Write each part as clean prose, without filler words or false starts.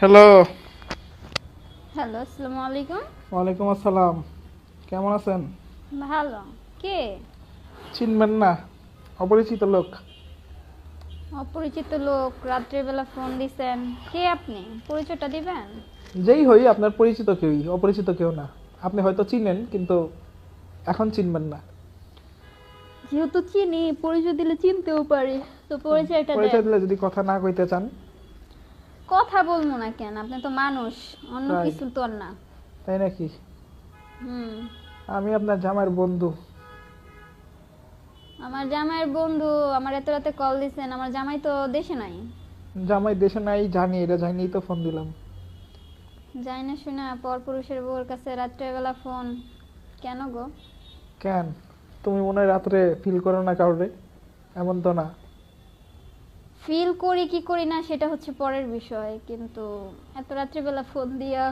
Hello. Hello, আসসালামু আলাইকুম। ওয়ালাইকুম আসসালাম। কেমন আছেন? ভালো। কে? চিনবেন না, অপরিচিত লোক। অপরিচিত লোক রাত্রের বেলা ফোন দিছেন? কে আপনি? পরিচয়টা দিবেন? যেই হই আপনার পরিচিত কেউই, অপরিচিত কেউ না। আপনি হয়তো চিনেন কিন্তু এখন চিনবেন না। যেহেতু চিনি, পরিচয় দিলে চিনতেও পারি। তো পরিচয়টা পরিচয় দেন। দিলে যদি কথা না কইতে চান। কথা বলবো না কেন? আপনি তো মানুষ, অন্য তাই? কিছু তো আর না। তাই নাকি? হুম। আমি আপনার জামাইয়ের বন্ধু। আমার জামাইয়ের বন্ধু আমার এত রাতে কল দিছেন? আমার জামাই তো দেশে নাই। জামাই দেশে নাই জানি, এটা জানিই তো ফোন দিলাম। যাই না শুনে পরপুরুষের বউর কাছে রাত্রের বেলা ফোন কেন গো? কেন? তুমি মনে হয় রাত্রে ফিল করো না কাউরে? এমন তো না। ফিল করি কি করি না সেটা হচ্ছে পরের বিষয়, কিন্তু এত রাত্রিবেলা ফোন দিয়া।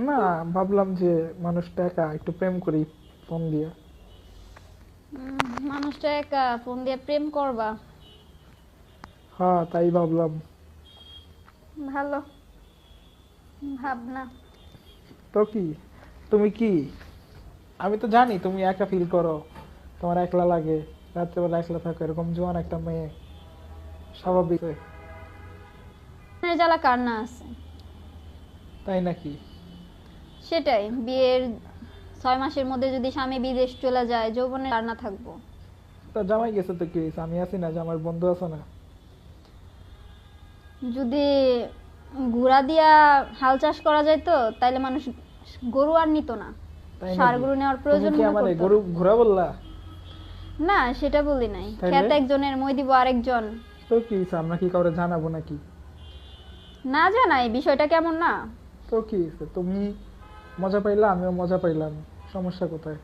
না, ভাবলাম যে মানুষটা একা, একটু প্রেম করি ফোন দিয়ে। মানুষটা একা ফোন দিয়ে প্রেম করবা? হ্যাঁ, তাই ভাবলাম। ভালো ভাবনা। তো কি? তুমি কি? আমি তো জানি তুমি একা ফিল করো, তোমার একলা লাগে, রাত্রেবেলা একলা থাকো, এরকম জোয়ান একটা মেয়ে, স্বাভাবিক। মনের জ্বালা কার না আছে? তাই নাকি? সেটাই, বিয়ের 6 মাসের মধ্যে যদি স্বামী বিদেশ চলে যায়, যৌবনে কার না থাকবো? তা জামাই গেছে তো কি হয়েছে? আমি আছি না, যে আমার বন্ধু আছে না? যদি ঘোড়া দিয়া হাল চাষ করা যায় তো তাইলে মানুষ গরু আর নিত না, তাই ষাঁড় নাকি? গরু নেওয়ার তুমি প্রয়োজন কি মনে আমার করতো গরু না। ঘোরা বললা? না, সেটা বলি নাই। তাইলে? খেত একজনের, মই দিব আরেকজন। তো কি হয়েছে? আমরা কি কাউরে জানাবো নাকি? না জানাই বিষয়টা কেমন না? তো কি হয়েছে? তুমি মজা পাইলা, আমিও মজা পাইলাম, সমস্যা কোথায়?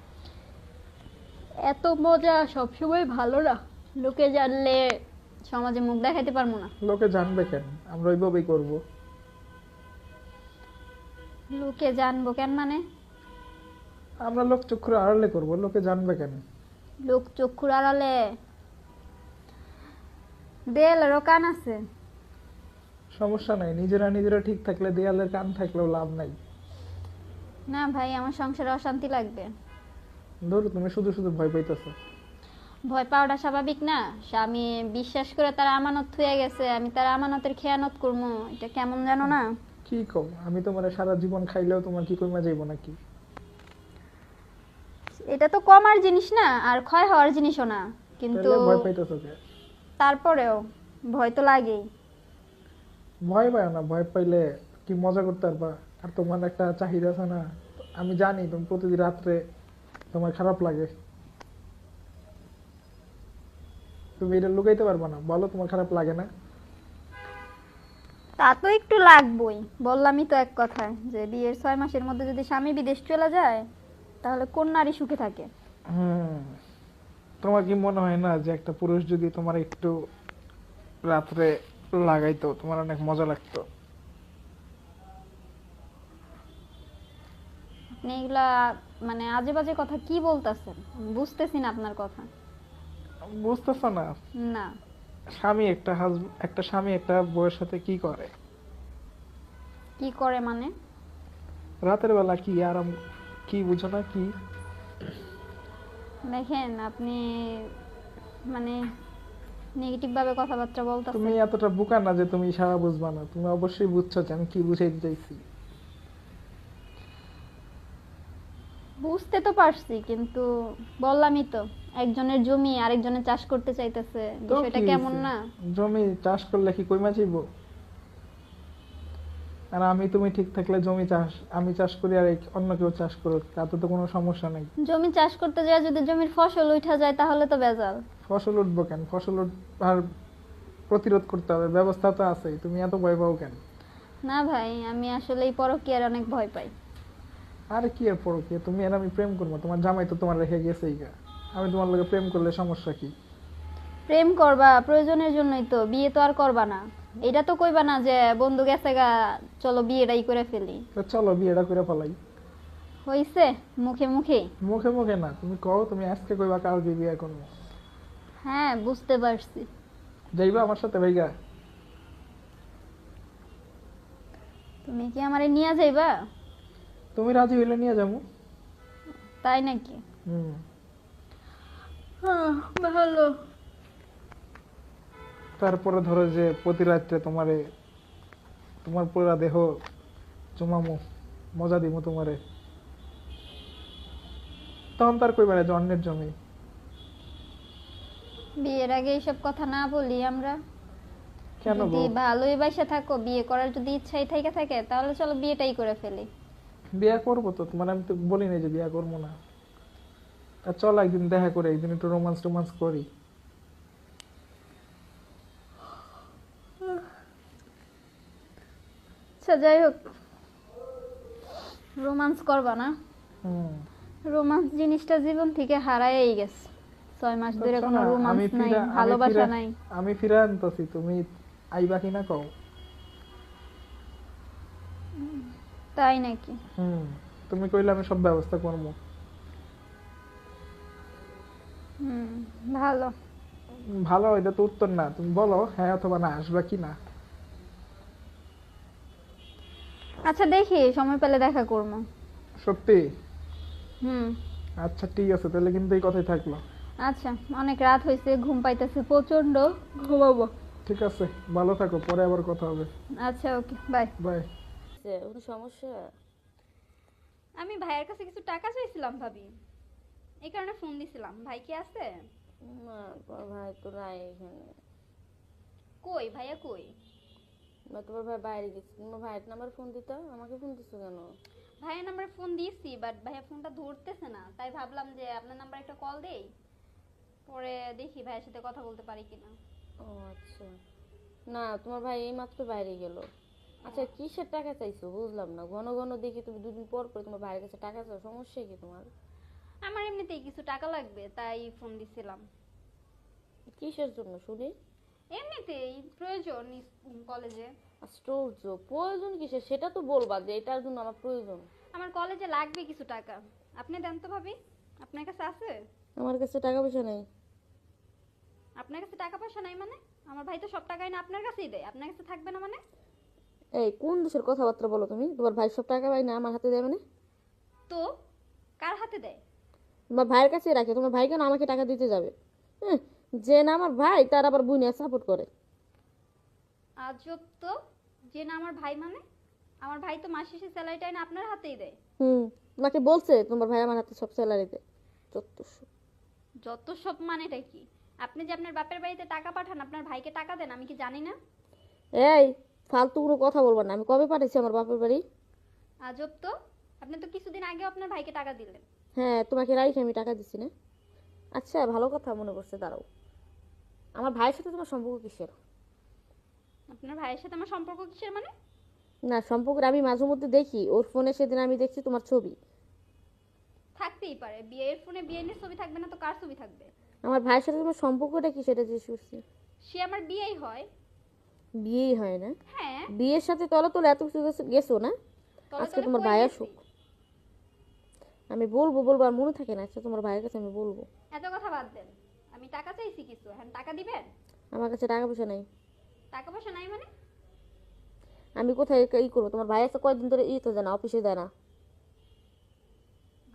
এত মজা সবসময় ভালো না, লোকে জানলে সমাজে মুখ দেখাইতে পারবো না। লোকে জানবে কেন? আমরা ওইভাবেই করবো। লোকে জানবো কেন মানে? আমরা লোক চক্ষুর আড়ালে করবো, লোকে জানবে কেন? লোক চক্ষুর আড়ালে দেয়ালেরও কান আছে। সমস্যা নাই, নিজেরা নিজেরা ঠিক থাকলে দেয়ালের কান থাকলেও লাভ নাই। না ভাই, আমার সংসারে অশান্তি লাগবে। ধরো তুমি শুধু শুধু ভয় পাইতেছো। ভয় পাওয়াটা স্বাভাবিক না? স্বামী বিশ্বাস করে তার আমানত হয়ে গেছে, আমি তার আমানতের খেয়ানত করবো, এটা কেমন জানো না? কি কম, আমি তোমার সারা জীবন খাইলেও তোমার কি কমে যাইব নাকি? এটা তো কমার জিনিস না, আর ক্ষয় হওয়ার জিনিসও না, কিন্তু তাহলে ভয় পাইতেছো কে? তারপরেও ভয় তো লাগেই। ভয় পাও না, ভয় পাইলে কি মজা করতে পারবা? আর তোমার একটা চাহিদা আছে না, আমি জানি তুমি প্রতিদিন রাত্রে তোমার খারাপ লাগে। তুমি এটা লুকাইতে পারবা না, বলো তোমার খারাপ লাগে না? তা তো একটু লাগবই, বললামই তো এক কথায় যে বিয়ের 6 মাসের মধ্যে যদি স্বামী বিদেশ চলে যায় তাহলে কোন নারী সুখে থাকে? হুম। তোমার কি মনে হয় না যে একটা পুরুষ যদি তোমার একটু রাত্রে লাগাইতো, তোমার অনেক মজা লাগতো? আপনি এগুলা মানে আজে বাজে কথা কি বলতেছেন? বুঝতেছি না আপনার কথা। বুঝতেছো না? না। স্বামী একটা একটা স্বামী একটা বউয়ের সাথে কি করে? কি করে মানে? রাতের বেলা কি আরাম, কি বুঝো না কি? দেখেন আপনি মানে নেগেটিভ ভাবে কথাবার্তা তুমি বলতেছেন। এতটা বোকা না যে তুমি সারা বুঝবা না, তুমি অবশ্যই বুঝছো যে আমি কি বুঝাইতে চাইছি। বুঝতে তো পারছি, কিন্তু বললামই তো একজনের জমি আরেকজনের চাষ করতে চাইতেছে, তো বিষয়টা কি কেমন হইছে? না? জমি চাষ করলে কি কইমা যাইবো? আর আমি তুমি ঠিক থাকলে জমি চাষ আমি চাষ করি আর অন্য কেউ চাষ করুক, তাতে তো কোনো সমস্যা নেই। জমি চাষ করতে যায় যদি জমির ফসল উঠা যায় তাহলে তো বেজাল। ফসল উঠবো কেন? আর প্রতিরোধ করতে হবে, ব্যবস্থা তো আছেই, তুমি এত ভয় পাও কেন? না ভাই, আমি আসলে এই পরকীয়ার অনেক ভয় পাই। আরে কি এর পরকে? তুমি আর আমি প্রেম করবো, তোমার জামাই তো তোমার রেখে গেছেই গা। আমি তোমার লগে প্রেম করলে সমস্যা কি? প্রেম করবা প্রয়োজনের জন্যই তো, বিয়ে তো আর করবা না। এটা তো কইবা না যে বন্ধু গেছে গা, চলো বিয়েটাই করে ফেলি। তো চলো বিয়েটা করে ফেলাই। হইছে মুখে মুখে। মুখে মুখে না, তুমি কও তুমি আজকে কইবা কালকে বিয়ে করবো। হ্যাঁ, বুঝতে পারছি। যাইবা আমার সাথে ভাইগা? তুমি কি আমারে নিয়ে যাইবা? তুমি রাজি হইলে নিয়ে যাবো। তাই নাকি? হুম। ভালো। তারপরে ধরো যে প্রতি রাত্রে তোমার পুরা দেহ চুমামু, মজা দিমু তোমারে, তখন তার কই বেড়ায় যে অন্যের জমি। বিয়ের আগে এইসব কথা না বলি আমরা। কেন যদি গো? ভালোই বাসা থাকো, বিয়ে করার যদি ইচ্ছাই থাকে তাহলে চলো বিয়েটাই করে ফেলি। বিয়া করবো তো, তোমার আমি তো বলি নাই যে বিয়া করবো না। তা চল একদিন দেখা করে, একদিন একটু রোমান্স টোমান্স করি। আচ্ছা যাই হোক, রোমান্স করবা না? হুম। রোমান্স জিনিসটা জীবন থেকে হারাই গেছে। 6 মাস ধরে কোনো রোমান্স নাই, ভালোবাসা নাই। আমি ফিরে আনতেছি, তুমি আইবা কিনা কও। তাই নাকি? হুম। তুমি কইলে আমি সব ব্যবস্থা করবো। হুম, ভালো। ভালো, এটা তো উত্তর না। তুমি বলো হ্যাঁ অথবা না, আসবা কি না। আচ্ছা দেখি, সময় পেলে দেখা করবো। সত্যি? হুম। আচ্ছা ঠিক আছে, তাহলে কিন্তু এই কথাই থাকলো। আচ্ছা, অনেক রাত হয়েছে, ঘুম পাইতেছে প্রচন্ড, ঘুমাবো। ঠিক আছে, ভালো থাকো, পরে আবার কথা হবে। আচ্ছা ওকে, বাই। বাই। কোনো সমস্যা? আমি ভাইয়ের কাছে কিছু টাকা চাইছিলাম ভাবি, এই কারণে ফোন দিছিলাম। ভাই কি আছে? না, তোমার ভাই তো নাই এখানে। কই ভাইয়া কই? বা তোমার ভাই বাইরে গেছে। তোমার ভাইয়ের নাম্বার ফোন দিত, আমাকে ফোন দিছো কেন? ভাইয়ের নাম্বারে ফোন দিয়েছি, বাট ভাইয়া ফোনটা ধরতেছে না, তাই ভাবলাম যে আপনার নাম্বার একটা কল দেই, পরে দেখি ভাইয়ের সাথে কথা বলতে পারি কিনা। ও আচ্ছা। না, তোমার ভাই এই মাত্র বাইরে গেল। আচ্ছা, কিসের টাকা চাইছো বুঝলাম না। ঘন ঘন দেখি তুমি দুদিন পর পর তোমার ভাইয়ের কাছে টাকা চাও, সমস্যা কি তোমার? আমার এমনিতেই কিছু টাকা লাগবে, তাই ফোন দিছিলাম। কিসের জন্য শুনি? এমনিতেই প্রয়োজন কলেজে। আশ্চর্য, প্রয়োজন কিসের সেটা তো বলবা যে এটার জন্য আমার প্রয়োজন। আমার কলেজে লাগবে কিছু টাকা, আপনি দেন তো ভাবি। আপনার কাছে আছে? আমার কাছে টাকা পয়সা নেই। আপনার কাছে টাকা পয়সা নাই মানে? আমার ভাই তো সব টাকাই না আপনার কাছেই দেয়, আপনার কাছে থাকবে না মানে? এই কোন দেশের কথাবার্তা বলো তুমি? তোমার ভাই সব টাকা পাই না আমার হাতে দেয় মানে? তো কার হাতে দেয়? তোমার ভাইয়ের কাছে রাখে, তোমার ভাই কেন আমাকে টাকা দিতে যাবে? হ্যাঁ, যে না আমার ভাই তার আবার বুনিয়া সাপোর্ট করে। আজব তো, যে না আমার ভাই মানে? আমার ভাই তো মাস শেষে স্যালারিটাই না আপনার হাতেই দেয়। তোমাকে বলছে তোমার ভাই আমার হাতে সব স্যালারি দেয়। চত্বরশো। যত সব মানেটা কি? আপনি যে আপনার বাপের বাড়িতে টাকা পাঠান, আপনার ভাইকে টাকা দেন, আমি কি জানি না? এই ফালতু কোনো কথা বলবো না। আমি কবে পাঠিয়েছি আমার বাপের বাড়ি? আজব তো, আপনি তো কিছুদিন আগেও আপনার ভাইকে টাকা দিলেন। হ্যাঁ, তোমাকে রাইখে আমি টাকা দিচ্ছি না। আচ্ছা, ভালো কথা মনে পড়ছে, দাঁড়াও। আমার ভাইয়ের সাথে তোমার সম্পর্ক কিসের? আপনার ভাইয়ের সাথে আমার সম্পর্ক কিসের মানে? না, সম্পর্ক আমি মাঝে মধ্যে দেখি ওর ফোনে, সেদিন আমি দেখছি তোমার ছবি। থাকতেই পারে, বিয়ের ফোনে বিয়ের ছবি থাকবে না তো কার ছবি থাকবে? আমার ভাইয়ের সাথে তোমার সম্পর্কটা কি সেটা জিজ্ঞেস করছি। সে আমার বিয়েই হয়। বিয়েই হয় না? হ্যাঁ। বিয়ের সাথে তলে তলে এত কিছু গেছো না? তলে আজকে তলে তোমার কই ভাই গেছি? আসুক, আমি বলবো বলবো আর মনে থাকে না। আচ্ছা, তোমার ভাইয়ের কাছে আমি বলবো। এত কথা বাদ দেন, আমি টাকা চাইছি কিছু, হ্যাঁ টাকা দিবেন? আমার কাছে টাকা পয়সা নাই। টাকা পয়সা নাই মানে? আমি কোথায় ই করবো? তোমার ভাই আছে কয়েকদিন ধরে তো যায় না, অফিসে যায় না।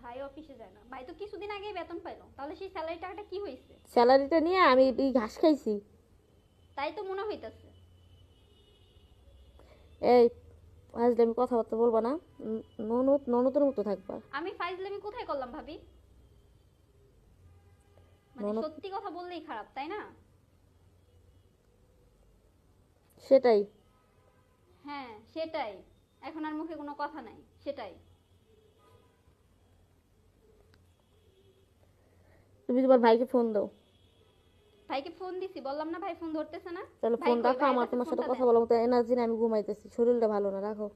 ভাই অফিসে যায় না? ভাই তো কিছুদিন আগেই বেতন পাইলো, তাহলে সেই স্যালারি টাকাটা কি হয়েছে? স্যালারিটা নিয়ে আমি এই ঘাস খাইছি। তাই তো মনে হইতাছে। এই আসলে আমি কথাবার্তা বলবো না। ননদ ননদের মতো থাকবা। আমি ফাইজলামি কোথায় করলাম ভাবি? মানে ননদ। সত্যি কথা বললেই খারাপ, তাই না? সেটাই। হ্যাঁ সেটাই, এখন আর মুখে কোনো কথা নাই, সেটাই। তুমি তোমার ভাইকে ফোন দাও। ভাইকে ফোন দিছি, বললাম না ভাই ফোন ধরতেছে না। তাহলে ভাই ফোন কই? রাখো, ভাইয়ের আমার কাছে তোমার সাথে ফোনটা কথা দেন। বলার মতো এনার্জি নেই, আমি ঘুমাইতেছি, শরীরটা ভালো না, রাখো।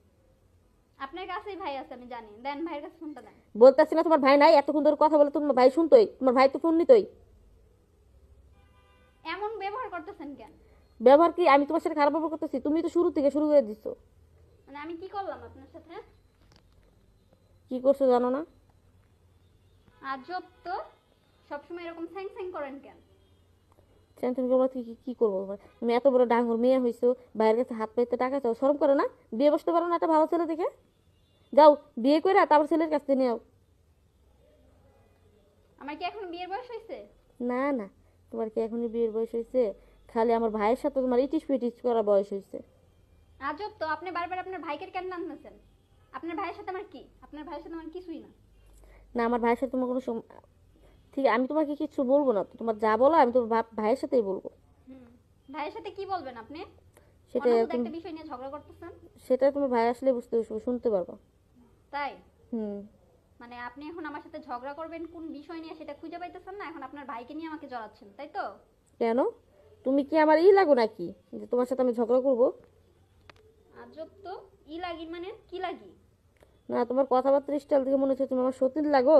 আপনার কাছেই ভাই আছে আমি জানি, দেন ভাইয়ের কাছে ফোনটা দেন। বলতেছি না তোমার ভাই নাই? এতক্ষণ ধরে কথা বলে তোমার ভাই শুনতোই, তোমার ভাই তো ফোন নিতোই। এমন ব্যবহার করতেছেন কেন? ব্যবহার কি? আমি তোমার সাথে খারাপ ব্যবহার করতেছি? তুমি তো শুরু থেকে শুরু করে দিছো। মানে আমি কি করলাম আপনার সাথে? কি করছো জানো না? আজব তো, সবসময় এরকম স্যাং স্যাং করেন কেন? টেনশন করবো কি কি করবো? তুমি এত বড় ডাঙর মেয়ে হয়েছো, বাইরের কাছে হাত পাইতে টাকা চাও, শরম করে না? বিয়ে বসতে পারো না একটা ভালো ছেলে দেখে? যাও বিয়ে করে তারপর ছেলের কাছ থেকে নিও। আমার কি এখন বিয়ের বয়স হয়েছে? না না, তোমার কি এখনই বিয়ের বয়স হয়েছে? খালি আমার ভাইয়ের সাথে তোমার ইটিস পিটিস করা বয়স হয়েছে। আজব তো, আপনি বারবার আপনার ভাইকে কেন আনতেছেন? আপনার ভাইয়ের সাথে আমার কি? আপনার ভাইয়ের সাথে আমার কিছুই না। না, আমার ভাইয়ের সাথে তোমার কোনো ঠিক আছে, আমি তোমাকে কিছু বলবো না, তোমার যা বলো আমি তোমার ভাইয়ের সাথেই বলবো। হুম, ভাইয়ের সাথে কি বলবেন আপনি? সেটা অনাহুত তুমি, একটা বিষয় নিয়ে ঝগড়া করতেছেন। সেটা তোমার ভাই আসলে শুনতে পারবো। তাই? হুম। মানে আপনি এখন আমার সাথে ঝগড়া করবেন কোন বিষয় নিয়ে সেটা খুঁজে পাইতেছেন না, এখন আপনার ভাইকে নিয়ে আমাকে জড়াচ্ছেন, তাই তো? কেন? তুমি কি আমার লাগো নাকি যে তোমার সাথে আমি ঝগড়া করবো? আজব তো, ই লাগি মানে কি লাগি? না, তোমার কথাবার্তার স্টাইল থেকে মনে হচ্ছে তুমি আমার সতীন লাগো,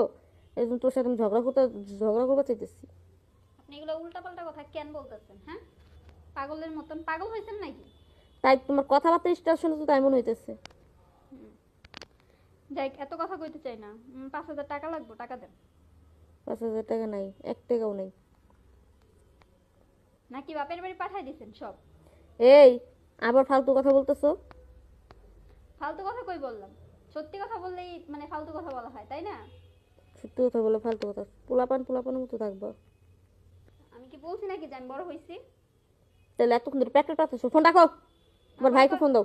এই জন্য তোর সাথে আমি ঝগড়া করতে চাইতেছি। আপনি এগুলো উল্টাপাল্টা কথা কেন বলতেছেন? হ্যাঁ, পাগলের মতন পাগল হয়েছেন নাকি? তাই তোমার কথাবার্তার স্টাইল শুনে তো তাই মনে হইতেছে। যাই, এত কথা কইতে চাই না। 5,000 টাকা লাগবে, টাকা দেন। 5,000 টাকা নাই, 1 টাকাও নাই। নাকি বাপের বাড়ি পাঠাই দিছেন সব? এই, আবার ফালতু কথা বলতেছো? ফালতু কথা কই বললাম? সত্যি কথা বললেই মানে ফালতু কথা বলা হয়, তাই না? সত্যি কথা বলে ফালতু কথা, পোলাপানের মতো থাকবো। আমি কি বলছি নাকি যে আমি বড় হইছি? তাহলে এতক্ষণ ধরে প্যাকেট পাচ্ছো, ফোন রাখো, তোমার ভাইকে ফোন দাও।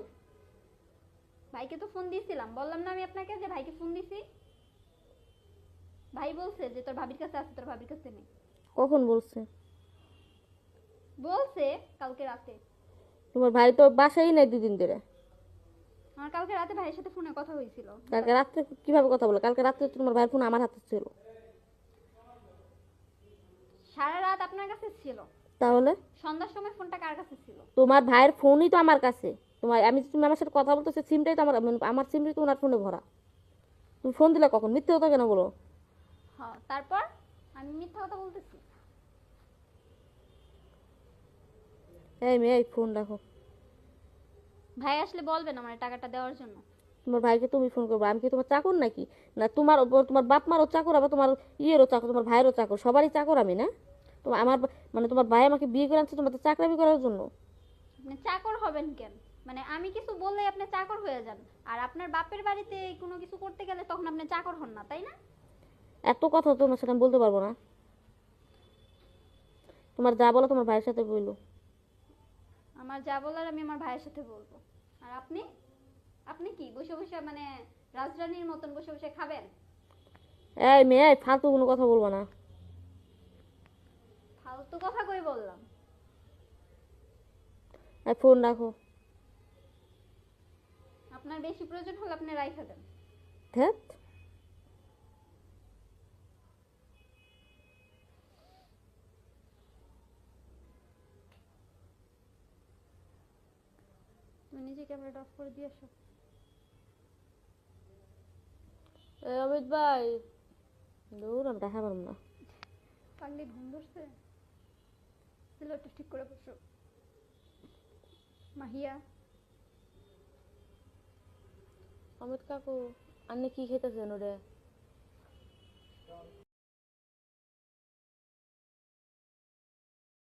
ভাইকে তো ফোন দিয়েছিলাম, বললাম না আমি আপনাকে যে ভাইকে ফোন দিছি? ভাই বলছে যে তোর ভাবির কাছে আছে, তোর ভাবির কাছে নেই। কখন বলছে? বলছে কালকে রাতে। তোমার ভাই তো বাসায় নাই 2 দিন ধরে। আমার কালকে রাতে ভাইয়ের সাথে ফোনে কথা হয়েছিল। কালকে রাত্রে কিভাবে কথা বলো? কালকে রাত্রে তোমার ভাইয়ের ফোন আমার হাতে ছিল। সারা রাত আপনার কাছে ছিল। তাহলে সন্ধ্যার সময় ফোনটা কার কাছে ছিল? তোমার ভাইয়ের ফোনই তো আমার কাছে। তুমি আমার সাথে কথা বলতেছো, সিমটাই তো আমার সিমটাই তো ওনার ফোনে ভরা। তুমি ফোন দিলে কখন? মিথ্যে কথা কেন বলো? হ্যাঁ, তারপর আমি মিথ্যা কথা বলতেছি? এই মেয়ে, এই ফোন রাখো। ভাই আসলে বলবেন আমার টাকাটা দেওয়ার জন্য। তোমার ভাইকে তুমি ফোন করবো? আমি কি তোমার চাকর নাকি? না তোমার তোমার বাপ মারও চাকর, আবার তোমার ইয়েরও চাকর, তোমার ভাইয়েরও চাকর, সবারই চাকর আমি না? তোমার আমার মানে তোমার ভাই আমাকে বিয়ে করে আনছে তোমার চাকরামি করার জন্য? আপনি চাকর হবেন কেন? মানে আমি কিছু বললেই আপনি চাকর হয়ে যান, আর আপনার বাপের বাড়িতে কোনো কিছু করতে গেলে তখন আপনি চাকর হন না, তাই না? এত কথা তোমার সাথে আমি বলতে পারবো না। তোমার যা বলো তোমার ভাইয়ের সাথে বললো। আমার যা বলার আমি আমার ভাইয়ের সাথে বলবো। আর আপনি আপনি কি বসে বসে মানে রাজরানীর মতন বসে বসে খাবেন? এই মেয়ে, এই ফালতু কোনো কথা বলবো না। ফালতু কথা কই বললাম? এই ফোন রাখো। আপনার বেশি প্রয়োজন হলে আপনি রাইখা দেন। ধ্যাত। তুমি নিজে ক্যামেরাটা অফ করে দিয়ে আসো। অমিত ভাই, দূর আমি দেখা পারবো না। পাগলি ঘুম ধরছে? সিলেটটা ঠিক করে বসো। মাহিয়া, অমিত কাকু, আপনি কি খেতেছেন ওরে?